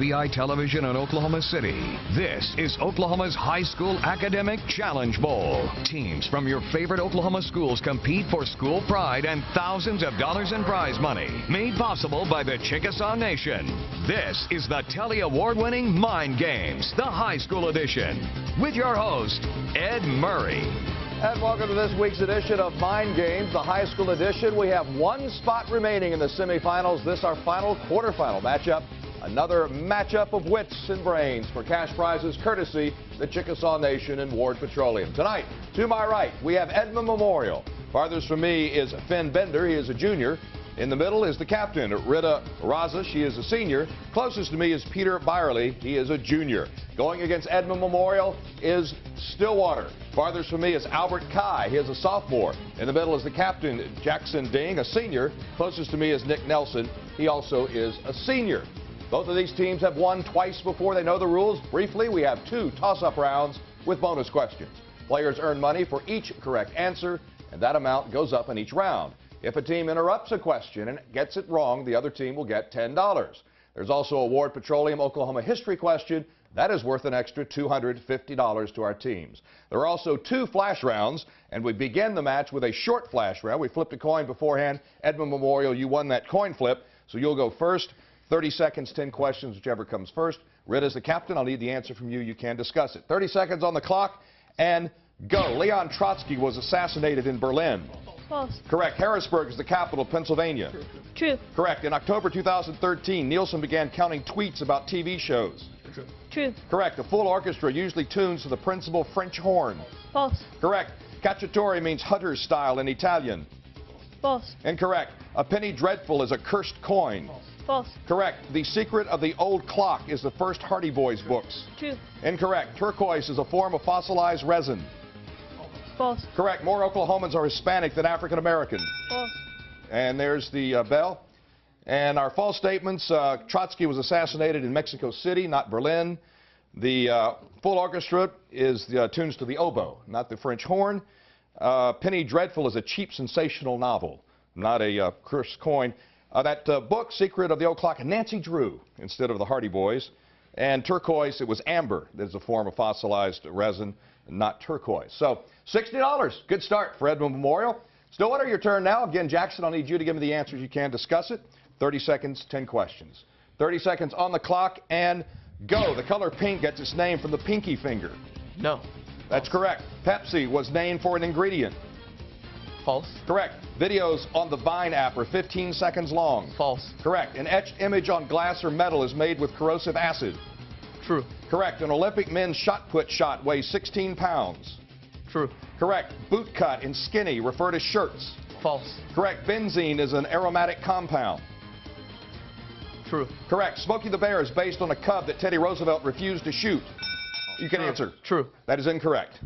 BI Television in Oklahoma City. This is Oklahoma's High School Academic Challenge Bowl. Teams from your favorite Oklahoma schools compete for school pride and thousands of dollars in prize money. Made possible by the Chickasaw Nation. This is the Telly Award-winning Mind Games, the high school edition. With your host, Ed Murray. And welcome to this week's edition of Mind Games, the high school edition. We have one spot remaining in the semifinals. This our final quarterfinal matchup. Another matchup of wits and brains for cash prizes courtesy the Chickasaw Nation and Ward Petroleum. Tonight, to my right, we have Edmond Memorial. Farthest from me is Finn Bender. He is a junior. In the middle is the captain, Rita Raza. She is a senior. Closest to me is Peter Byerly. He is a junior. Going against Edmond Memorial is Stillwater. Farthest from me is Albert Kai. He is a sophomore. In the middle is the captain, Jackson Ding, a senior. Closest to me is Nick Nelson. He also is a senior. Both of these teams have won twice before. They know the rules. Briefly, we have two toss-up rounds with bonus questions. Players earn money for each correct answer, and that amount goes up in each round. If a team interrupts a question and gets it wrong, the other team will get $10. There's also a Ward Petroleum Oklahoma history question. That is worth an extra $250 to our teams. There are also two flash rounds, and we begin the match with a short flash round. We flipped a coin beforehand. Edmond Memorial, you won that coin flip, so you'll go first. 30 seconds, 10 questions, whichever comes first. Rita's the captain. I'll need the answer from you. You can discuss it. 30 seconds on the clock, and go. Leon Trotsky was assassinated in Berlin. False. Correct. Harrisburg is the capital of Pennsylvania. True. Correct. In October 2013, Nielsen began counting tweets about TV shows. True. Correct. A full orchestra usually tunes to the principal French horn. False. Correct. Cacciatore means hunter's style in Italian. False. Incorrect. A penny dreadful is a cursed coin. False. Correct. The Secret of the Old Clock is the first Hardy Boys books. True. Incorrect. Turquoise is a form of fossilized resin. False. Correct. More Oklahomans are Hispanic than African American. False. And there's the bell. And our false statements, Trotsky was assassinated in Mexico City, not Berlin. The full orchestra is tunes to the oboe, not the French horn. Penny Dreadful is a cheap, sensational novel, not a cursed coin. That book, Secret of the Old Clock, Nancy Drew instead of the Hardy Boys. And turquoise, it was amber. That is a form of fossilized resin, not turquoise. So, $60. Good start for Edmond Memorial. Stillwater, your turn now. Again, Jackson, I'll need you to give me the answers. You can discuss it. 30 seconds, 10 questions. 30 seconds on the clock, and go. The color pink gets its name from the pinky finger. No. That's correct. Pepsi was named for an ingredient. False. Correct. Videos on the Vine app are 15 seconds long. False. Correct. An etched image on glass or metal is made with corrosive acid. True. Correct. An Olympic men's shot put shot weighs 16 pounds. True. Correct. Boot cut and skinny refer to shirts. False. Correct. Benzene is an aromatic compound. True. Correct. Smokey the Bear is based on a cub that Teddy Roosevelt refused to shoot. You can answer. True. That is incorrect.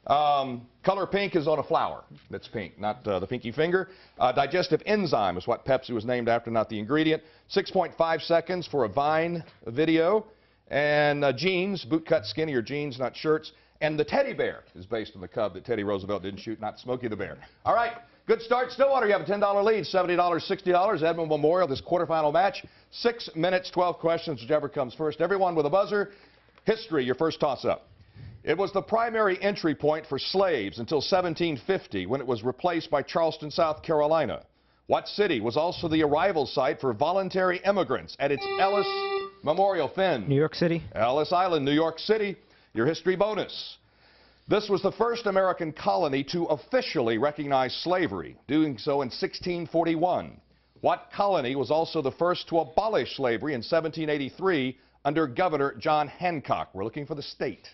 Color pink is on a flower that's pink, not the pinky finger. Digestive enzyme is what Pepsi was named after, not the ingredient. 6.5 seconds for a Vine video. And jeans, boot cut skinny or jeans, not shirts. And the teddy bear is based on the cub that Teddy Roosevelt didn't shoot, not Smokey the Bear. All right, good start. Stillwater, you have a $10 lead, $70, $60. Edmond Memorial, this quarterfinal match. 6 minutes, 12 questions, whichever comes first. Everyone with a buzzer. History, your first toss-up. It was the primary entry point for slaves until 1750, when it was replaced by Charleston, South Carolina. What city was also the arrival site for voluntary immigrants at its Ellis Memorial? Finn. New York City. Ellis Island, New York City. Your history bonus. This was the first American colony to officially recognize slavery, doing so in 1641. What colony was also the first to abolish slavery in 1783 under Governor John Hancock? We're looking for the state.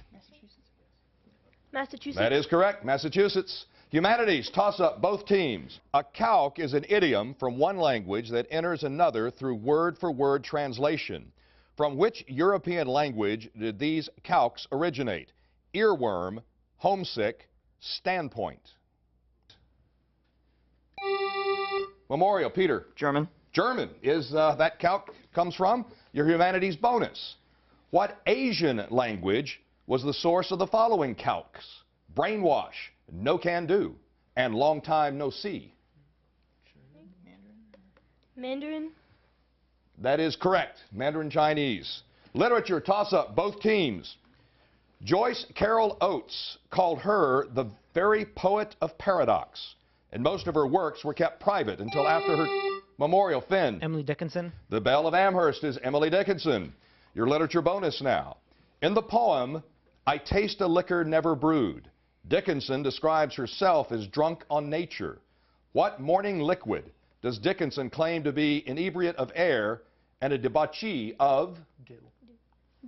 Massachusetts. That is correct. Massachusetts. Humanities, toss up both teams. A calque is an idiom from one language that enters another through word-for-word translation. From which European language did these calques originate? Earworm, homesick, standpoint. Memorial, Peter. German. German is that calque comes from. Your humanities bonus. What Asian language was the source of the following calques? Brainwash, no can do, and long time no see. Mandarin. That is correct. Mandarin Chinese. Literature toss-up, both teams. Joyce Carol Oates called her the very poet of paradox, and most of her works were kept private until after her memorial. Finn. Emily Dickinson. The Belle of Amherst is Emily Dickinson. Your literature bonus now. In the poem, I Taste a Liquor Never Brewed, Dickinson describes herself as drunk on nature. What morning liquid does Dickinson claim to be inebriate of air and a debauchee of?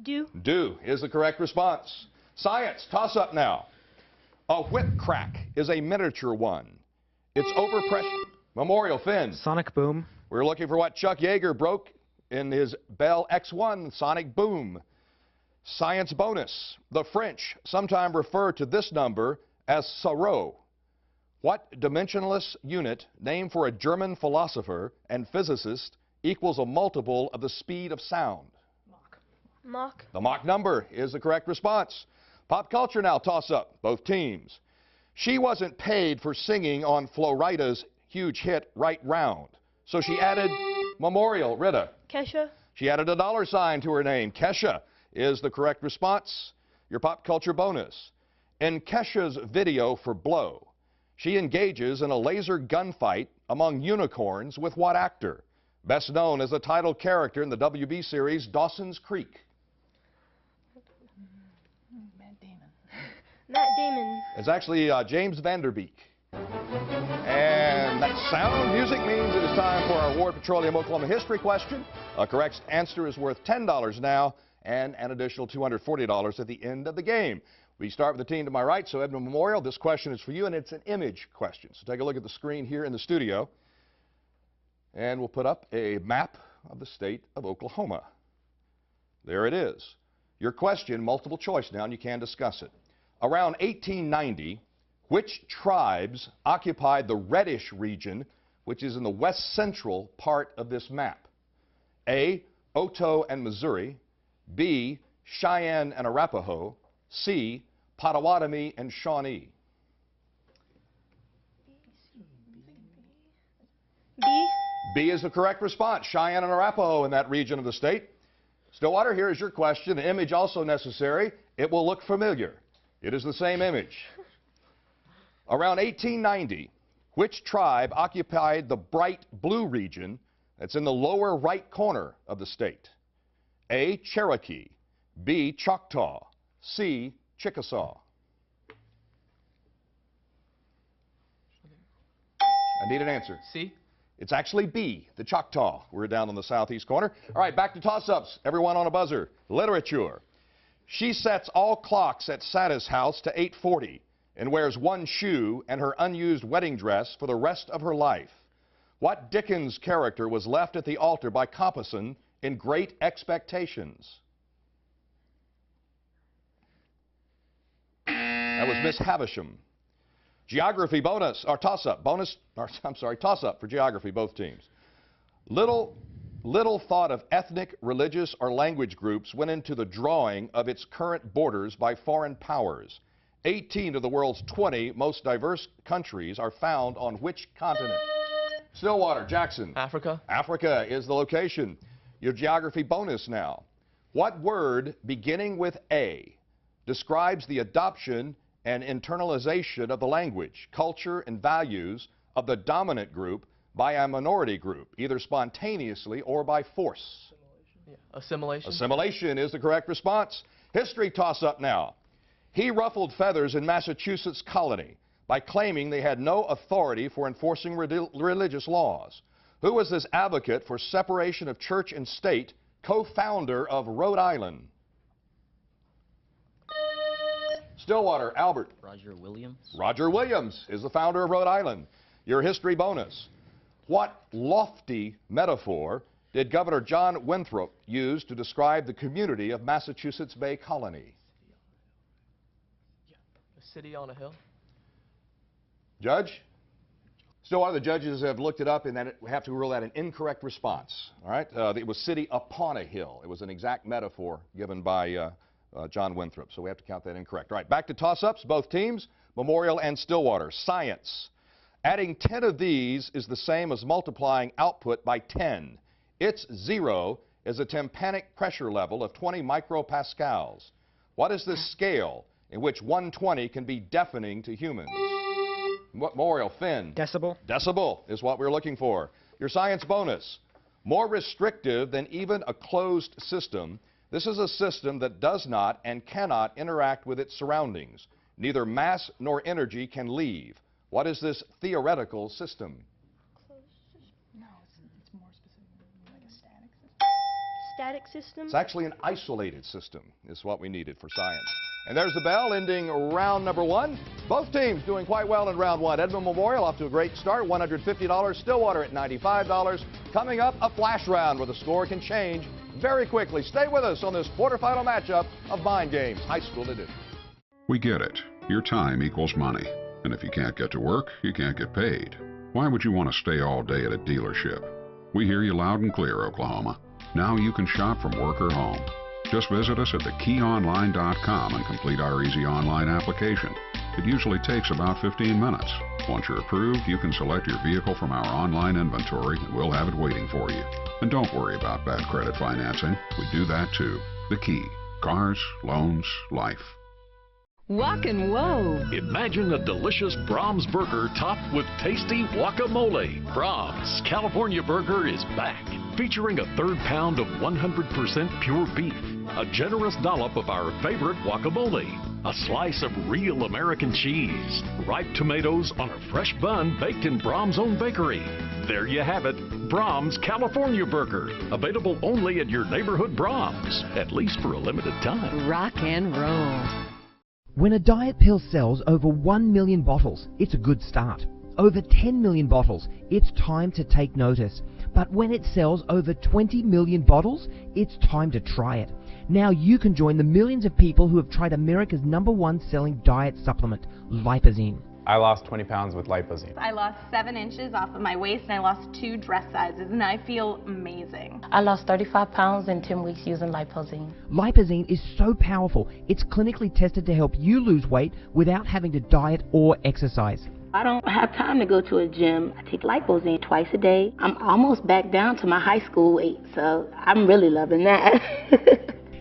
Dew. Dew is the correct response. Science, toss up now. A whip crack is a miniature one. It's overpressure. Memorial. Finn. Sonic Boom. We're looking for what Chuck Yeager broke in his Bell X1 Sonic Boom. Science bonus. The French sometimes refer to this number as Sarot. What dimensionless unit, named for a German philosopher and physicist, equals a multiple of the speed of sound? Mach. The Mach number is the correct response. Pop culture now, toss up, both teams. She wasn't paid for singing on Flo Rida's huge hit, Right Round. So she added Memorial. Rita. Kesha. She added a dollar sign to her name. Kesha is the correct response. Your pop culture bonus. In Kesha's video for Blow, she engages in a laser gunfight among unicorns with what actor? Best known as the title character in the WB series Dawson's Creek. Matt Damon. It's actually James Vanderbeek. And that sound music means it is time for our Ward Petroleum Oklahoma history question. A correct answer is worth $10 now and an additional $240 at the end of the game. We start with the team to my right, so Edmond Memorial, this question is for you, and it's an image question. So take a look at the screen here in the studio, and we'll put up a map of the state of Oklahoma. There it is. Your question, multiple choice now, and you can discuss it. Around 1890, which tribes occupied the reddish region, which is in the west central part of this map? A, Otoe and Missouri, B, Cheyenne and Arapaho, C, Potawatomi and Shawnee. B. B is the correct response. Cheyenne and Arapaho in that region of the state. Stillwater, here is your question. An image also necessary. It will look familiar. It is the same image. Around 1890, which tribe occupied the bright blue region that's in the lower right corner of the state? A, Cherokee, B, Choctaw, C, Chickasaw. I need an answer. C. It's actually B, the Choctaw. We're down on the southeast corner. All right, back to toss-ups. Everyone on a buzzer. Literature. She sets all clocks at Sada's house to 8:40 and wears one shoe and her unused wedding dress for the rest of her life. What Dickens character was left at the altar by Compeyson in Great Expectations? That was Miss Havisham. Geography bonus, or toss-up, toss-up for geography, both teams. Little thought of ethnic, religious, or language groups went into the drawing of its current borders by foreign powers. 18 of the world's 20 most diverse countries are found on which continent? Stillwater, Jackson. Africa. Africa is the location. Your geography bonus now. What word beginning with A describes the adoption and internalization of the language, culture, and values of the dominant group by a minority group, either spontaneously or by force? Yeah. Assimilation. Assimilation is the correct response. History toss-up now. He ruffled feathers in Massachusetts colony by claiming they had no authority for enforcing religious laws. Who was this advocate for separation of church and state, co-founder of Rhode Island? Stillwater, Albert. Roger Williams. Roger Williams is the founder of Rhode Island. Your history bonus. What lofty metaphor did Governor John Winthrop use to describe the community of Massachusetts Bay Colony? A city on a hill. Judge? Stillwater, the judges have looked it up and then we have to rule that an incorrect response. All right? It was city upon a hill. It was an exact metaphor given by John Winthrop, so we have to count that incorrect. All right, back to toss-ups, both teams, Memorial and Stillwater. Science. Adding 10 of these is the same as multiplying output by 10. It's 0 is a tympanic pressure level of 20 micropascals. What is this scale in which 120 can be deafening to humans? Memorial, Finn. Decibel. Decibel is what we're looking for. Your science bonus. More restrictive than even a closed system, this is a system that does not and cannot interact with its surroundings. Neither mass nor energy can leave. What is this theoretical system? No, it's more specific, like a static system. Static system. It's actually an isolated system is what we needed for science. And there's the bell ending round number 1. Both teams doing quite well in round 1. Edmond Memorial off to a great start, $150. Stillwater at $95. Coming up, a flash round where the score can change very quickly. Stay with us on this quarterfinal matchup of Mind Games High School Edition. We get it. Your time equals money. And if you can't get to work, you can't get paid. Why would you want to stay all day at a dealership? We hear you loud and clear, Oklahoma. Now you can shop from work or home. Just visit us at thekeyonline.com and complete our easy online application. It usually takes about 15 minutes. Once you're approved, you can select your vehicle from our online inventory and we'll have it waiting for you. And don't worry about bad credit financing. We do that too. The Key. Cars, loans, life. Walk and whoa. Imagine a delicious Brahms burger topped with tasty guacamole. Brahms California Burger is back, featuring a third pound of 100% pure beef, a generous dollop of our favorite guacamole, a slice of real American cheese, ripe tomatoes on a fresh bun baked in Brahms' own bakery. There you have it, Brahms California Burger, available only at your neighborhood Brahms, at least for a limited time. Rock and roll. When a diet pill sells over 1 million bottles, it's a good start. Over 10 million bottles, it's time to take notice. But when it sells over 20 million bottles, it's time to try it. Now you can join the millions of people who have tried America's #1 selling diet supplement, Lipozene. I lost 20 pounds with Lipozene. I lost 7 inches off of my waist and I lost 2 dress sizes and I feel amazing. I lost 35 pounds in 10 weeks using Lipozene. Lipozene is so powerful, it's clinically tested to help you lose weight without having to diet or exercise. I don't have time to go to a gym. I take Lipozene twice a day. I'm almost back down to my high school weight, so I'm really loving that.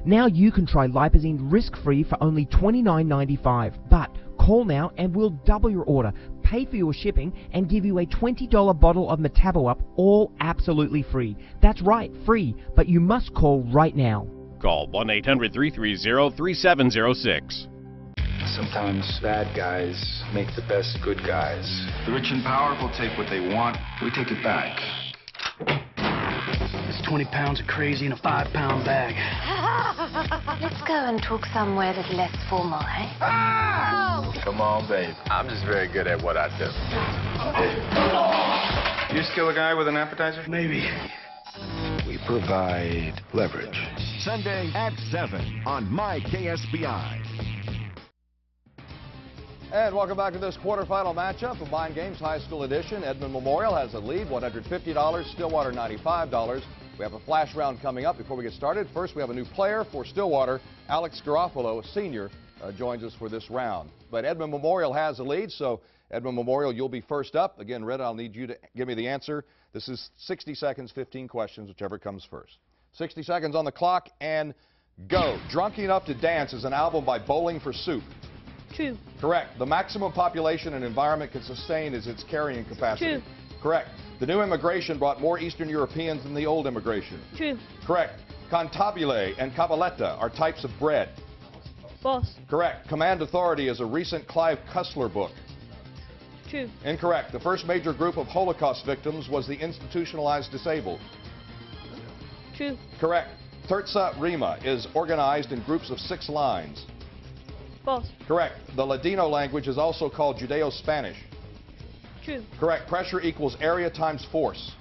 Now you can try Lipozene risk-free for only $29.95. But call now and we'll double your order, pay for your shipping, and give you a $20 bottle of Metabo-Up, all absolutely free. That's right, free, but you must call right now. Call 1-800-330-3706. Sometimes bad guys make the best good guys. The rich and powerful take what they want, we take it back. It's 20 pounds of crazy in a 5-pound bag. Let's go and talk somewhere that's less formal, eh? Come on, babe. I'm just very good at what I do. You just kill a guy with an appetizer? Maybe. We provide leverage. Sunday at 7 on MyKSBI. And welcome back to this quarterfinal matchup of Mind Games High School Edition. Edmond Memorial has a lead, $150, Stillwater $95. We have a flash round coming up. Before we get started, first we have a new player for Stillwater. Alex Garofalo, a senior, joins us for this round. But Edmond Memorial has a lead, so Edmond Memorial, you'll be first up. Again, Red, I'll need you to give me the answer. This is 60 seconds, 15 questions, whichever comes first. 60 seconds on the clock, and go. Drunk Enough to Dance is an album by Bowling for Soup. True. Correct. The maximum population an environment can sustain is its carrying capacity. True. Correct. The new immigration brought more Eastern Europeans than the old immigration. True. Correct. Cantabile and cabaletta are types of bread. False. Correct. Command Authority is a recent Clive Cussler book. True. Incorrect. The first major group of Holocaust victims was the institutionalized disabled. True. Correct. Terza Rima is organized in groups of 6 lines. False. Correct. The Ladino language is also called Judeo-Spanish. True. Correct. Pressure equals area times force.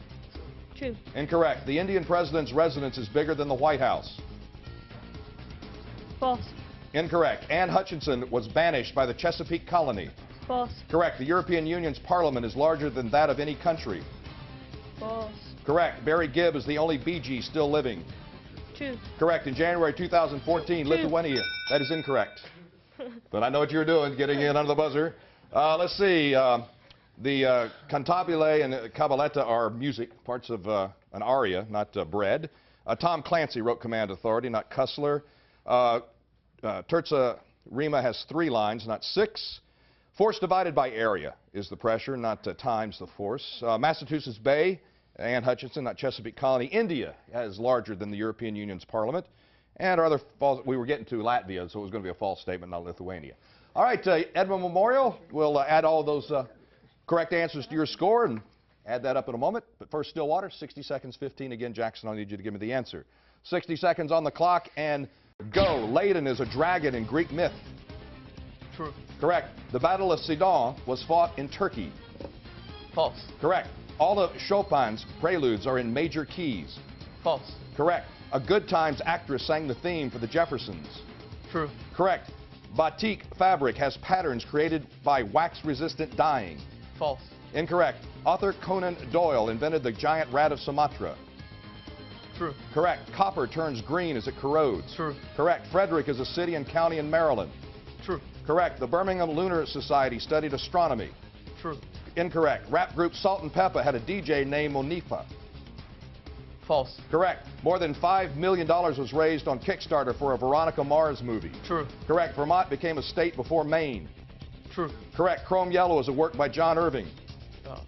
True. Incorrect. The Indian president's residence is bigger than the White House. False. Incorrect. Anne Hutchinson was banished by the Chesapeake colony. False. Correct. The European Union's parliament is larger than that of any country. False. Correct. Barry Gibb is the only Bee Gee still living. True. Correct. In January 2014, True. Lithuania. That is incorrect. But I know what you're doing, getting in under the buzzer. Let's see. The cantabile and cabaletta are music, parts of an aria, not bread. Tom Clancy wrote Command Authority, not Cussler. Terza Rima has 3 lines, not 6. Force divided by area is the pressure, not times the force. Massachusetts Bay, Ann Hutchinson, not Chesapeake Colony. India is larger than the European Union's parliament. And our other false, we were getting to Latvia, so it was going to be a false statement, not Lithuania. All right, Edmond Memorial, we'll add all those correct answers to your score and add that up in a moment. But first, Stillwater, 60 seconds, 15. Again, Jackson, I'll need you to give me the answer. 60 seconds on the clock and go. Ladon is a dragon in Greek myth. True. Correct. The Battle of Sidon was fought in Turkey. False. Correct. All of Chopin's preludes are in major keys. False. Correct. A Good Times actress sang the theme for the Jeffersons. True. Correct. Batik fabric has patterns created by wax-resistant dyeing. False. Incorrect. Author Conan Doyle invented the giant rat of Sumatra. True. Correct. Copper turns green as it corrodes. True. Correct. Frederick is a city and county in Maryland. True. Correct. The Birmingham Lunar Society studied astronomy. True. Incorrect. Rap group Salt and Pepper had a DJ named Monifa. False. Correct. More tn $5 million was raised on Kickstarter for a Veronica Mars movie. True. Correct. Vermont became a state before Maine. True. Correct. Chrome Yellow is a work by John Irving.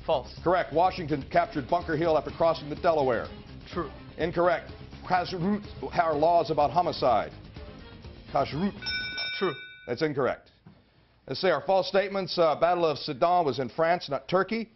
False. Correct. Washington captured Bunker Hill after crossing the Delaware. True. Incorrect. Kashrut are laws about homicide. Kashrut. True. That's incorrect. Let's say our false statements. Battle of Sedan was in France, not Turkey.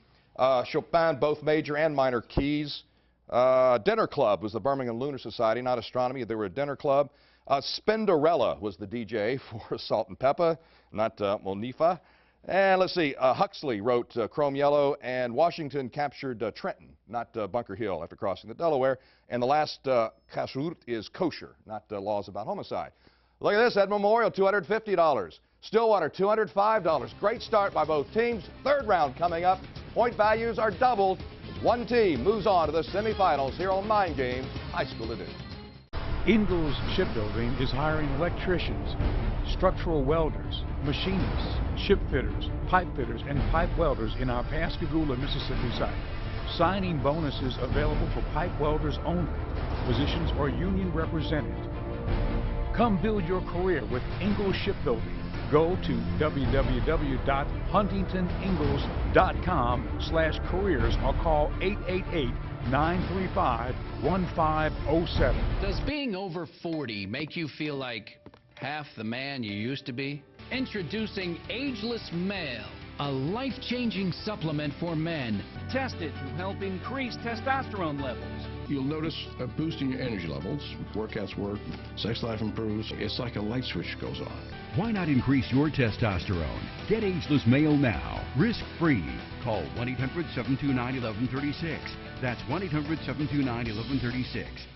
Chopin, both major and minor keys. Dinner Club was the Birmingham Lunar Society, not astronomy. They were a dinner club. Spinderella was the DJ for Salt and Pepper, not Monifa. And let's see, Huxley wrote Chrome Yellow, and Washington captured Trenton, not Bunker Hill, after crossing the Delaware. And the last kashrut is kosher, not laws about homicide. Look at this, Edmond Memorial, $250. Stillwater, $205. Great start by both teams. Third round coming up. Point values are doubled. One team moves on to the semifinals here on Mind Games High School Edition. Ingalls Shipbuilding is hiring electricians, structural welders, machinists, ship fitters, pipe fitters, and pipe welders in our Pascagoula, Mississippi site. Signing bonuses available for pipe welders only. Positions are union represented. Come build your career with Ingalls Shipbuilding. Go to www.huntingtoningalls.com/careers or call 888-935-1507. Does being over 40 make you feel like half the man you used to be? Introducing Ageless Male, a life-changing supplement for men. Tested to help increase testosterone levels. You'll notice a boost in your energy levels. Workouts work, sex life improves. It's like a light switch goes on. Why not increase your testosterone? Get Ageless Male now, risk-free. Call 1-800-729-1136. That's 1-800-729-1136.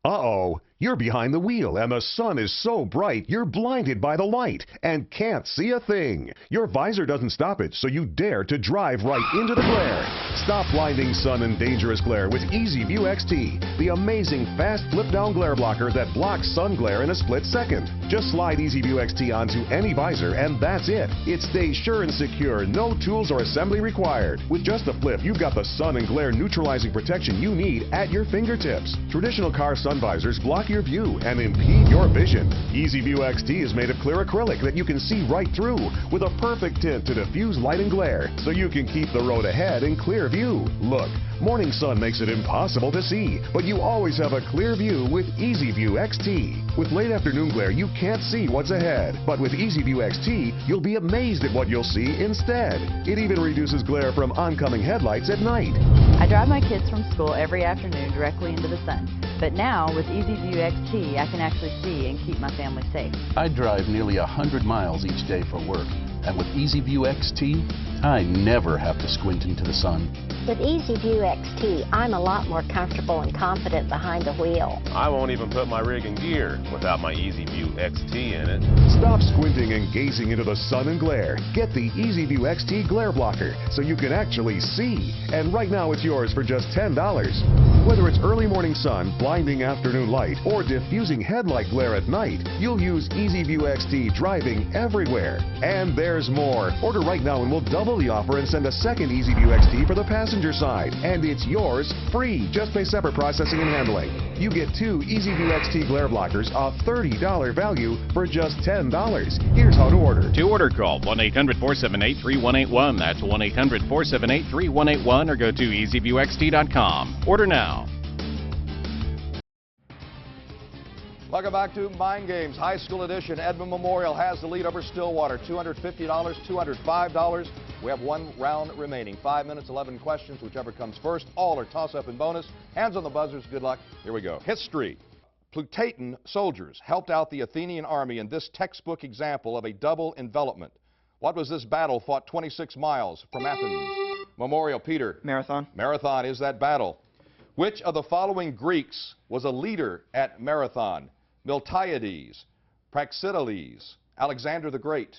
Uh-oh, you're behind the wheel and the sun is so bright you're blinded by the light and can't see a thing. Your visor doesn't stop it, so you dare to drive right into the glare. Stop blinding sun and dangerous glare with Easy View XT, the amazing fast flip-down glare blocker that blocks sun glare in a split second. Just slide Easy View XT onto any visor and that's it. It stays sure and secure, no tools or assembly required. With just a flip, you've got the sun and glare neutralizing protection you need at your fingertips. Traditional car sun visors block your view and impede your vision. Easy View XT is made of clear acrylic that you can see right through with a perfect tint to diffuse light and glare so you can keep the road ahead in clear view. Look, morning sun makes it impossible to see, but you always have a clear view with Easy View XT. With late afternoon glare, you can't see what's ahead, but with Easy View XT, you'll be amazed at what you'll see instead. It even reduces glare from oncoming headlights at night. I drive my kids from school every afternoon directly into the sun, but now with Easy View XT, I can actually see and keep my family safe. I drive nearly 100 miles each day for work, and with Easy View XT, I never have to squint into the sun. With Easy View XT, I'm a lot more comfortable and confident behind the wheel. I won't even put my rig in gear without my Easy View XT in it. Stop squinting and gazing into the sun and glare. Get the Easy View XT glare blocker so you can actually see. And right now it's yours for just $10. Whether it's early morning sun, blinding afternoon light, or diffusing headlight glare at night, you'll use Easy View XT driving everywhere. And there's more. Order right now and we'll double Pull the offer and send a second EasyView XT for the passenger side. And it's yours free. Just pay separate processing and handling. You get 2 EasyView XT glare blockers, a $30 value for just $10. Here's how to order. To order, call 1-800-478-3181. That's 1-800-478-3181 or go to EasyViewXT.com. Order now. Welcome back to Mind Games, High School Edition. Edmond Memorial has the lead over Stillwater, $250, $205. We have 1 round remaining. 5 minutes, 11 questions, whichever comes first. All are toss-up and bonus. Hands on the buzzers. Good luck. Here we go. History. Pluteian soldiers helped out the Athenian army in this textbook example of a double envelopment. What was this battle fought 26 miles from Athens? Memorial, Peter. Marathon. Marathon is that battle. Which of the following Greeks was a leader at Marathon? Miltiades, Praxiteles, Alexander the Great.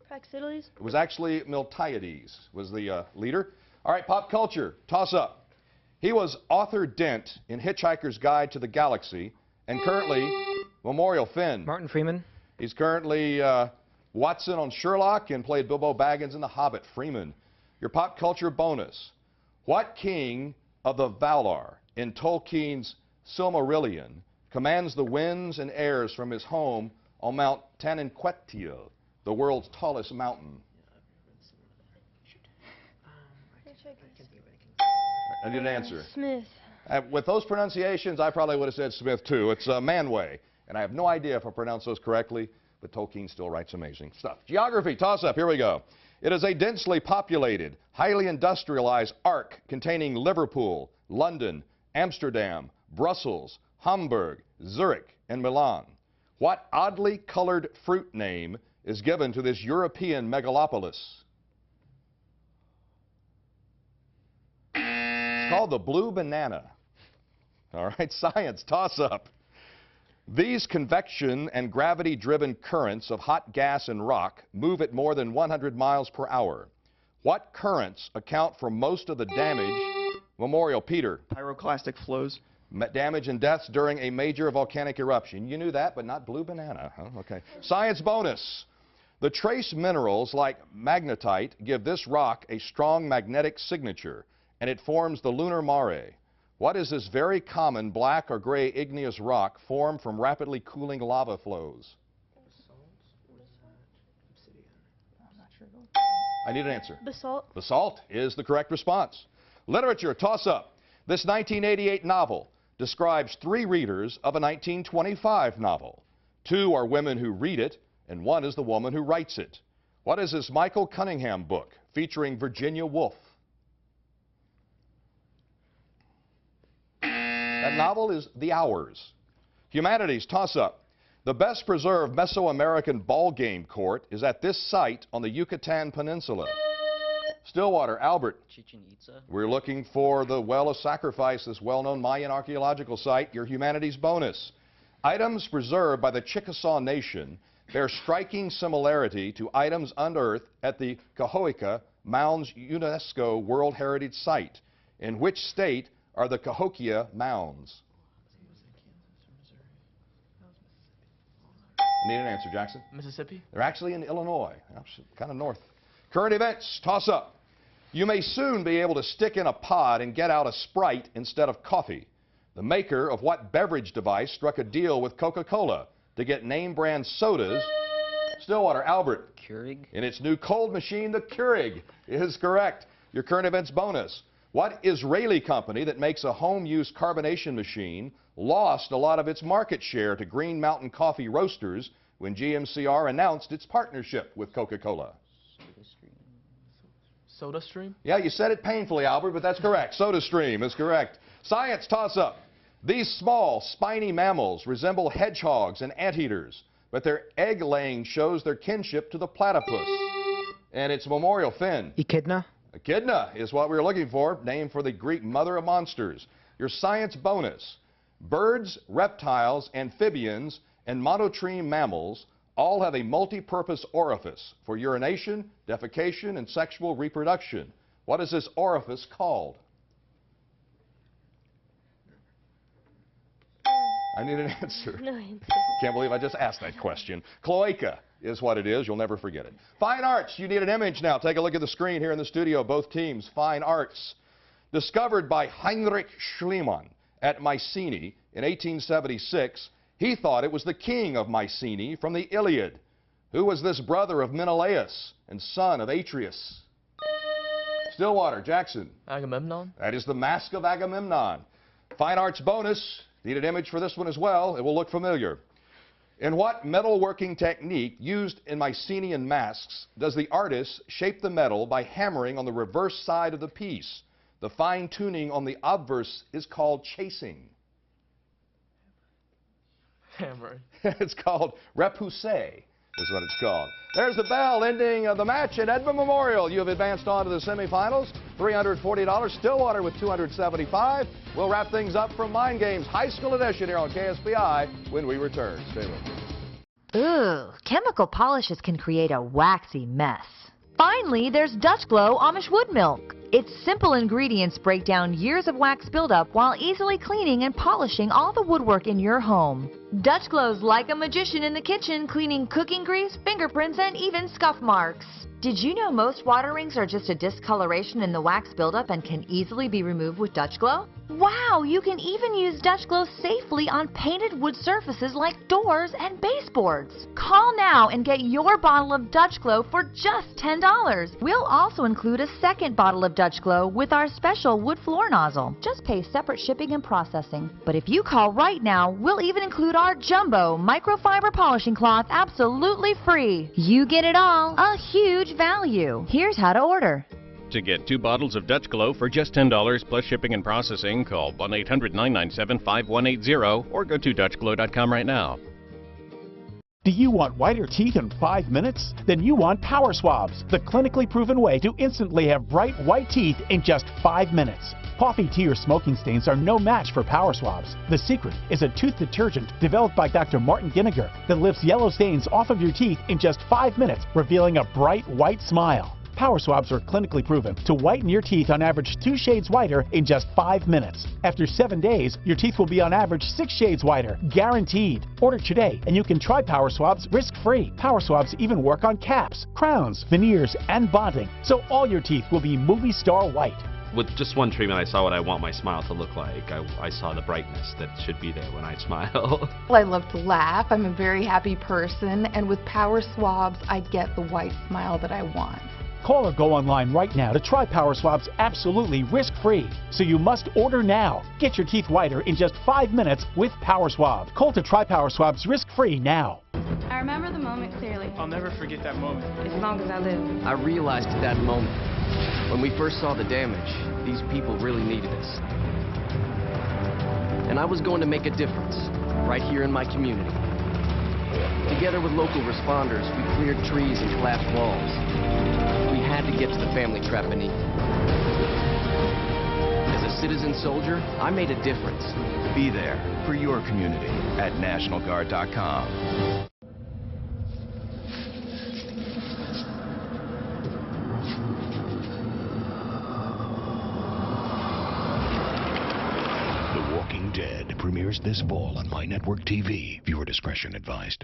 Praxiteles? It was actually Miltiades was the leader. All right, pop culture, toss up. He was Arthur Dent in Hitchhiker's Guide to the Galaxy and currently Memorial Finn. Martin Freeman. He's currently Watson on Sherlock and played Bilbo Baggins in The Hobbit. Freeman. Your pop culture bonus. What king of the Valar in Tolkien's Silmarillion commands the winds and airs from his home on Mount Tannenquetil, the world's tallest mountain? I need an answer. Smith. With those pronunciations, I probably would have said Smith too. It's Manway, and I have no idea if I pronounced those correctly, but Tolkien still writes amazing stuff. Geography, toss-up, here we go. It is a densely populated, highly industrialized arc containing Liverpool, London, Amsterdam, Brussels, Hamburg, Zurich, and Milan. What oddly colored fruit name is given to this European megalopolis? It's called the blue banana. All right, science, toss up. These convection and gravity-driven currents of hot gas and rock move at more than 100 miles per hour. What currents account for most of the damage? Memorial, Peter. Pyroclastic flows. Damage and deaths during a major volcanic eruption. You knew that, but not blue banana. Huh? Okay. Science bonus. The trace minerals like magnetite give this rock a strong magnetic signature, and it forms the lunar mare. What is this very common black or gray igneous rock formed from rapidly cooling lava flows? I need an answer. Basalt. Basalt is the correct response. Literature, toss up. This 1988 novel describes 3 readers of a 1925 novel. 2 are women who read it, and 1 is the woman who writes it. What is this Michael Cunningham book featuring Virginia Woolf? That novel is The Hours. Humanities, toss up. The best preserved Mesoamerican ball game court is at this site on the Yucatan Peninsula. Stillwater, Albert. Chichen Itza. We're looking for the Well of Sacrifice, this well-known Mayan archaeological site. Your humanities bonus. Items preserved by the Chickasaw Nation bear striking similarity to items unearthed at the Cahokia Mounds UNESCO World Heritage Site. In which state are the Cahokia Mounds? I need an answer, Jackson. Mississippi. They're actually in Illinois, kind of north. Current events, toss up. You may soon be able to stick in a pod and get out a Sprite instead of coffee. The maker of what beverage device struck a deal with Coca-Cola to get name brand sodas? Stillwater, Albert. Keurig. In its new cold machine, the Keurig is correct. Your current events bonus. What Israeli company that makes a home-use carbonation machine lost a lot of its market share to Green Mountain Coffee Roasters when GMCR announced its partnership with Coca-Cola? SodaStream? Yeah, you said it painfully, Albert, but that's correct. SodaStream is correct. Science, toss-up. These small, spiny mammals resemble hedgehogs and anteaters, but their egg-laying shows their kinship to the platypus. And it's Memorial Finn. Echidna? Echidna is what we were looking for, named for the Greek mother of monsters. Your science bonus. Birds, reptiles, amphibians, and monotreme mammals all have a multi-purpose orifice for urination, defecation, and sexual reproduction. What is this orifice called? I need an answer. No answer. Can't believe I just asked that question. Cloaca is what it is. You'll never forget it. Fine arts. You need an image now. Take a look at the screen here in the studio. Both teams. Fine arts. Discovered by Heinrich Schliemann at Mycenae in 1876. He thought it was the king of Mycenae from the Iliad. Who was this brother of Menelaus and son of Atreus? Stillwater, Jackson. Agamemnon. That is the Mask of Agamemnon. Fine arts bonus. Need an image for this one as well. It will look familiar. In what metalworking technique used in Mycenaean masks does the artist shape the metal by hammering on the reverse side of the piece? The fine-tuning on the obverse is called chasing. Hammering. It's called repoussé, is what it's called. There's the bell ending the match at Edmond Memorial. You have advanced on to the semifinals. $340. Stillwater with $275. We'll wrap things up from Mind Games High School Edition here on KSBI when we return. Stay with us. Ooh, chemical polishes can create a waxy mess. Finally, there's Dutch Glow Amish Wood Milk. Its simple ingredients break down years of wax buildup while easily cleaning and polishing all the woodwork in your home. Dutch Glow's like a magician in the kitchen, cleaning cooking grease, fingerprints, and even scuff marks. Did you know most water rings are just a discoloration in the wax buildup and can easily be removed with Dutch Glow? Wow, you can even use Dutch Glow safely on painted wood surfaces like doors and baseboards. Call now and get your bottle of Dutch Glow for just $10. We'll also include a second bottle of Dutch Glow with our special wood floor nozzle. Just pay separate shipping and processing. But if you call right now, we'll even include our jumbo microfiber polishing cloth absolutely free. You get it all, a huge value. Here's how to order. To get 2 bottles of Dutch Glow for just $10 plus shipping and processing, call 1-800-997-5180 or go to DutchGlow.com right now. Do you want whiter teeth in 5 minutes? Then you want Power Swabs, the clinically proven way to instantly have bright white teeth in just 5 minutes. Coffee, tea, or smoking stains are no match for Power Swabs. The secret is a tooth detergent developed by Dr. Martin Ginniger that lifts yellow stains off of your teeth in just 5 minutes, revealing a bright white smile. Power Swabs are clinically proven to whiten your teeth on average 2 shades whiter in just 5 minutes. After 7 days, your teeth will be on average 6 shades whiter, guaranteed. Order today and you can try Power Swabs risk-free. Power Swabs even work on caps, crowns, veneers, and bonding, so all your teeth will be movie star white. With just one treatment, I saw what I want my smile to look like. I saw the brightness that should be there when I smile. Well, I love to laugh. I'm a very happy person, and with Power Swabs, I get the white smile that I want. Call or go online right now to try Power Swabs absolutely risk-free. So you must order now. Get your teeth whiter in just 5 minutes with Power Swab. Call to try Power Swabs risk-free now. I remember the moment clearly. I'll never forget that moment. As long as I live. I realized at that moment, when we first saw the damage, these people really needed us. And I was going to make a difference, right here in my community. Together with local responders, we cleared trees and collapsed walls. We had to get to the family trapped beneath. As a citizen soldier, I made a difference. Be there for your community at NationalGuard.com. The Walking Dead premieres this fall on My Network TV. Viewer discretion advised.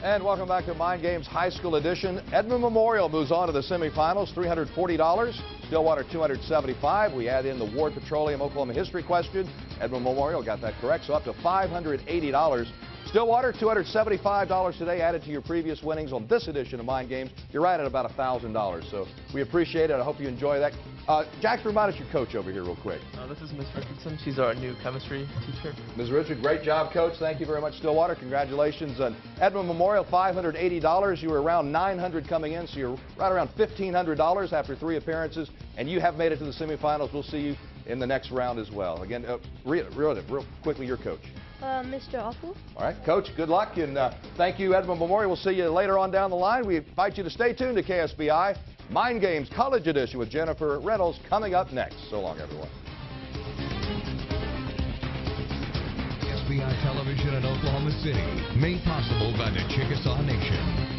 And welcome back to Mind Games High School Edition. Edmond Memorial moves on to the semifinals, $340. Stillwater, $275. We add in the Ward Petroleum Oklahoma history question. Edmond Memorial got that correct, so up to $580. Stillwater, $275 today, added to your previous winnings on this edition of Mind Games. You're right at about $1,000, so we appreciate it. I hope you enjoy that. Jack, remind us your coach over here real quick. This is Ms. Richardson. She's our new chemistry teacher. Ms. Richard, great job, Coach. Thank you very much, Stillwater. Congratulations on Edmond Memorial, $580. You were around $900 coming in, so you're right around $1,500 after 3 appearances, and you have made it to the semifinals. We'll see you in the next round as well. Again, real quickly, your coach. Mr. Awful. All right, Coach, good luck, and thank you, Edmond Memorial. We'll see you later on down the line. We invite you to stay tuned to KSBI. Mind Games College Edition with Jennifer Reynolds coming up next. So long, everyone. KSBI Television in Oklahoma City, made possible by the Chickasaw Nation.